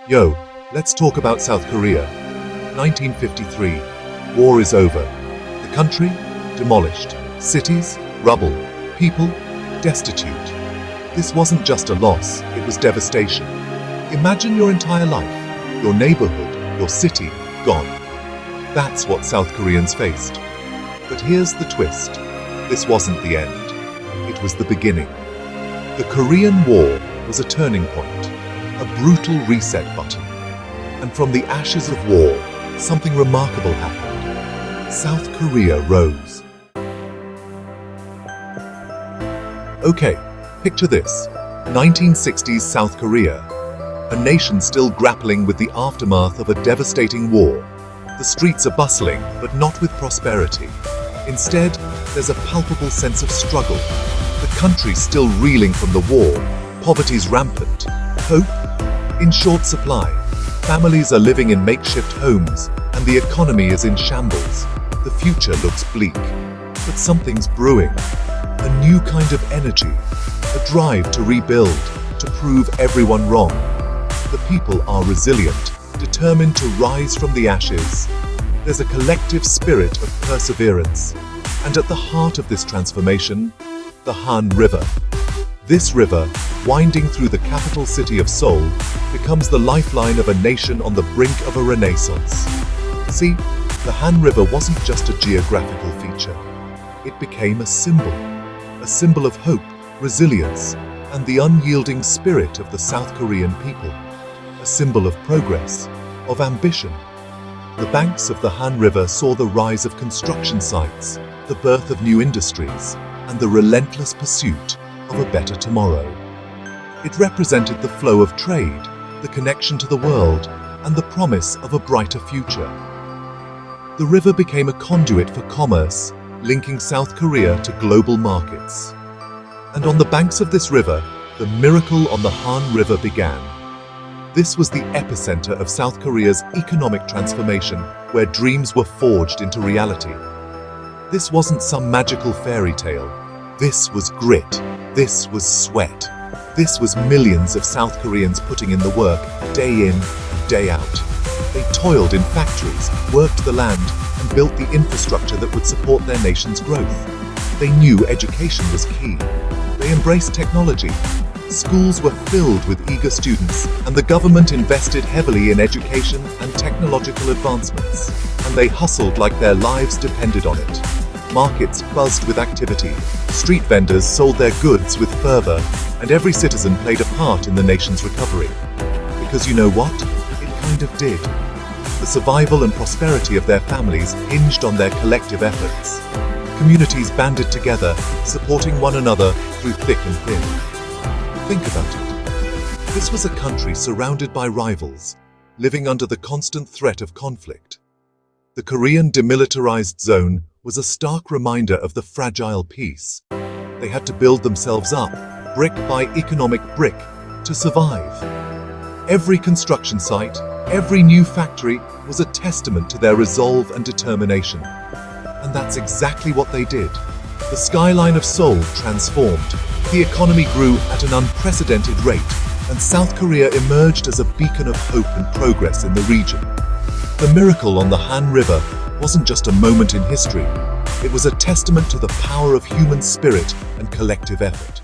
Yo, let's talk about South Korea. 1953. War is over. The country? Demolished. Cities? Rubble. People? Destitute. This wasn't just a loss, it was devastation. Imagine your entire life, your neighborhood, your city, gone. That's what South Koreans faced. But here's the twist. This wasn't the end. It was the beginning. The Korean War was a turning point, a brutal reset button. And from the ashes of war, something remarkable happened. South Korea rose. Okay, picture this. 1960s South Korea. A nation still grappling with the aftermath of a devastating war. The streets are bustling, but not with prosperity. Instead, there's a palpable sense of struggle. The country's still reeling from the war. Poverty's rampant. Hope? In short supply. Families are living in makeshift homes, and the economy is in shambles. The future looks bleak. But something's brewing. A new kind of energy. A drive to rebuild, to prove everyone wrong. The people are resilient, determined to rise from the ashes. There's a collective spirit of perseverance. And at the heart of this transformation, the Han River. This river, winding through the capital city of Seoul, becomes the lifeline of a nation on the brink of a renaissance. See, the Han River wasn't just a geographical feature. It became a symbol of hope, resilience, and the unyielding spirit of the South Korean people. A symbol of progress, of ambition. The banks of the Han River saw the rise of construction sites, the birth of new industries, and the relentless pursuit of a better tomorrow. It represented the flow of trade, the connection to the world, and the promise of a brighter future. The river became a conduit for commerce, linking South Korea to global markets. And on the banks of this river, the miracle on the Han River began. This was the epicenter of South Korea's economic transformation, where dreams were forged into reality. This wasn't some magical fairy tale. This was grit. This was sweat. This was millions of South Koreans putting in the work, day in and day out. They toiled in factories, worked the land, and built the infrastructure that would support their nation's growth. They knew education was key. They embraced technology. Schools were filled with eager students, and the government invested heavily in education and technological advancements. And they hustled like their lives depended on it. Markets buzzed with activity. Street vendors sold their goods with fervor, and every citizen played a part in the nation's recovery. Because you know what? It kind of did. The survival and prosperity of their families hinged on their collective efforts. Communities banded together, supporting one another through thick and thin. Think about it. This was a country surrounded by rivals, living under the constant threat of conflict. The Korean demilitarized zone was a stark reminder of the fragile peace. They had to build themselves up, brick by economic brick, to survive. Every construction site, every new factory was a testament to their resolve and determination. And that's exactly what they did. The skyline of Seoul transformed. The economy grew at an unprecedented rate, and South Korea emerged as a beacon of hope and progress in the region. The miracle on the Han River wasn't just a moment in history. It was a testament to the power of human spirit and collective effort.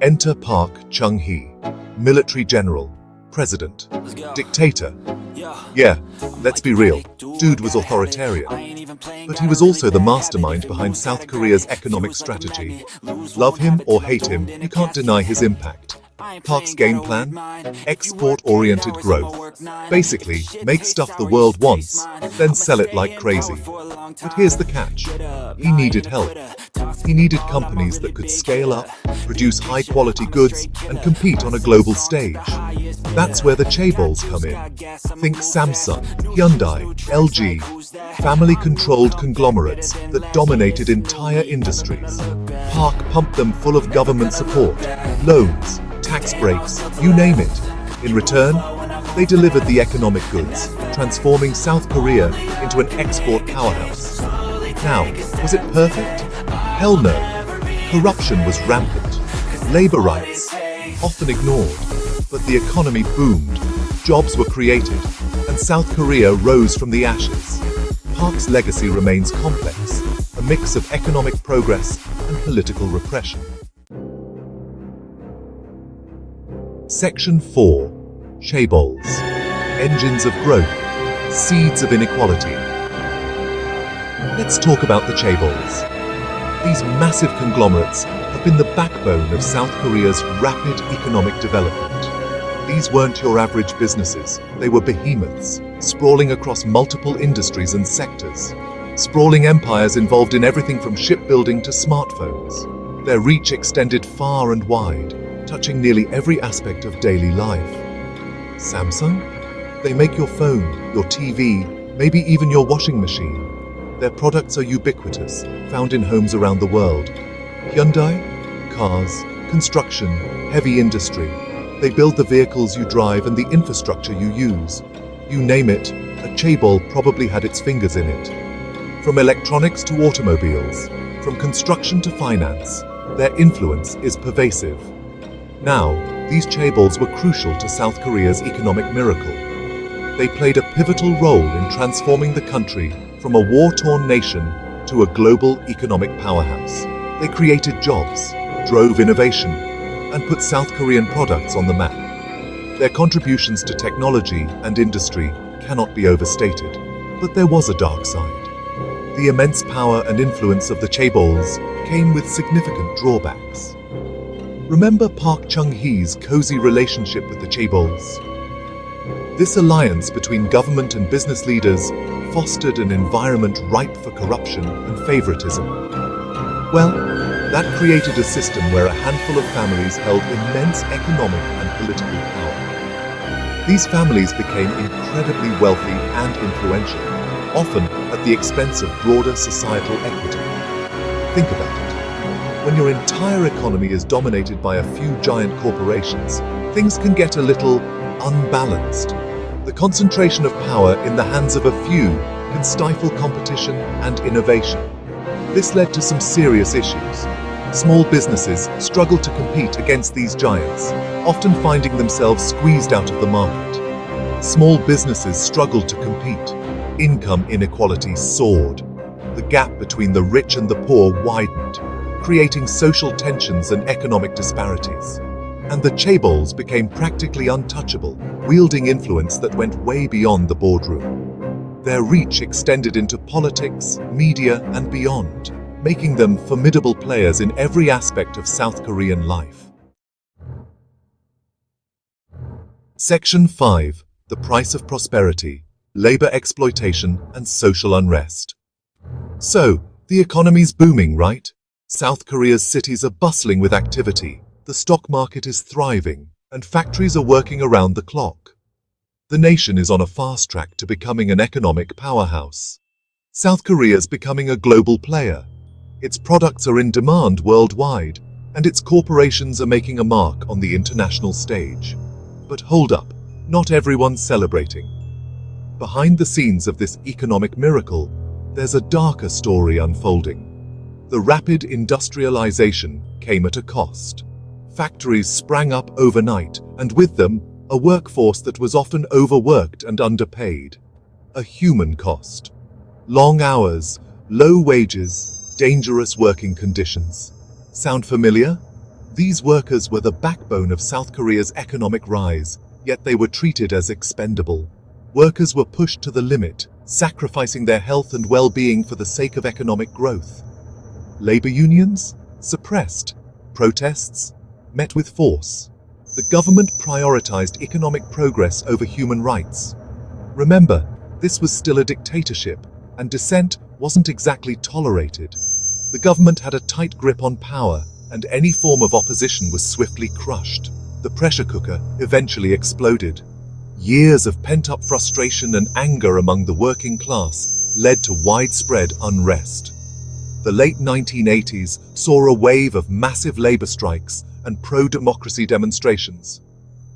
Enter Park Chunghee, military general, president, dictator. Yeah, let's be real, dude was authoritarian. But he was also the mastermind behind South Korea's economic strategy. Love him or hate him, you can't deny his impact. Park's game plan? Export-oriented growth. Basically, make stuff the world wants, then sell it like crazy. But here's the catch. He needed help. He needed companies that could scale up, produce high-quality goods, and compete on a global stage. That's where the Chaebols come in. Think Samsung, Hyundai, LG, family-controlled conglomerates that dominated entire industries. Park pumped them full of government support, loans, tax breaks, you name it. In return, they delivered the economic goods, transforming South Korea into an export powerhouse. Now, was it perfect? Hell no. Corruption was rampant. Labor rights, often ignored. But the economy boomed, jobs were created, and South Korea rose from the ashes. Park's legacy remains complex, a mix of economic progress and political repression. Section 4. Chaebols. Engines of growth. Seeds of inequality. Let's talk about the chaebols. These massive conglomerates have been the backbone of South Korea's rapid economic development. These weren't your average businesses. They were behemoths, sprawling across multiple industries and sectors. Sprawling empires involved in everything from shipbuilding to smartphones. Their reach extended far and wide, touching nearly every aspect of daily life. Samsung? They make your phone, your TV, maybe even your washing machine. Their products are ubiquitous, found in homes around the world. Hyundai? Cars, construction, heavy industry. They build the vehicles you drive and the infrastructure you use. You name it, a chaebol probably had its fingers in it. From electronics to automobiles, from construction to finance, their influence is pervasive. Now, these chaebols were crucial to South Korea's economic miracle. They played a pivotal role in transforming the country from a war-torn nation to a global economic powerhouse. They created jobs, drove innovation, and put South Korean products on the map. Their contributions to technology and industry cannot be overstated. But there was a dark side. The immense power and influence of the chaebols came with significant drawbacks. Remember Park Chung-hee's cozy relationship with the chaebols? This alliance between government and business leaders fostered an environment ripe for corruption and favoritism. Well, that created a system where a handful of families held immense economic and political power. These families became incredibly wealthy and influential, often at the expense of broader societal equity. Think about it. When your entire economy is dominated by a few giant corporations, things can get a little unbalanced. The concentration of power in the hands of a few can stifle competition and innovation. This led to some serious issues. Small businesses struggled to compete against these giants, often finding themselves squeezed out of the market. Small businesses struggled to compete. Income inequality soared. The gap between the rich and the poor widened, creating social tensions and economic disparities. And the chaebols became practically untouchable, wielding influence that went way beyond the boardroom. Their reach extended into politics, media, and beyond, making them formidable players in every aspect of South Korean life. Section 5. The price of prosperity, labor exploitation, and social unrest. So, the economy's booming, right? South Korea's cities are bustling with activity, the stock market is thriving, and factories are working around the clock. The nation is on a fast track to becoming an economic powerhouse. South Korea is becoming a global player. Its products are in demand worldwide, and its corporations are making a mark on the international stage. But hold up, not everyone's celebrating. Behind the scenes of this economic miracle, there's a darker story unfolding. The rapid industrialization came at a cost. Factories sprang up overnight, and with them, a workforce that was often overworked and underpaid. A human cost. Long hours, low wages, dangerous working conditions. Sound familiar? These workers were the backbone of South Korea's economic rise, yet they were treated as expendable. Workers were pushed to the limit, sacrificing their health and well-being for the sake of economic growth. Labor unions? Suppressed. Protests? Met with force. The government prioritized economic progress over human rights. Remember, this was still a dictatorship, and dissent wasn't exactly tolerated. The government had a tight grip on power, and any form of opposition was swiftly crushed. The pressure cooker eventually exploded. Years of pent-up frustration and anger among the working class led to widespread unrest. The late 1980s saw a wave of massive labor strikes and pro-democracy demonstrations.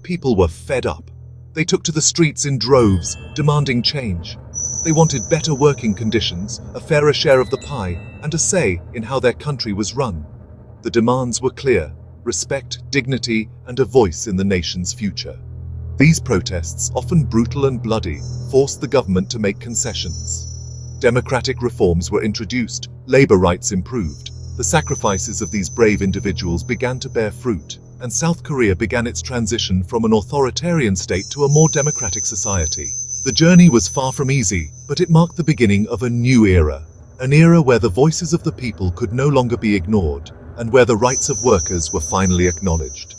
People were fed up. They took to the streets in droves, demanding change. They wanted better working conditions, a fairer share of the pie, and a say in how their country was run. The demands were clear: respect, dignity, and a voice in the nation's future. These protests, often brutal and bloody, forced the government to make concessions. Democratic reforms were introduced, labor rights improved. The sacrifices of these brave individuals began to bear fruit, and South Korea began its transition from an authoritarian state to a more democratic society. The journey was far from easy, but it marked the beginning of a new era. An era where the voices of the people could no longer be ignored, and where the rights of workers were finally acknowledged.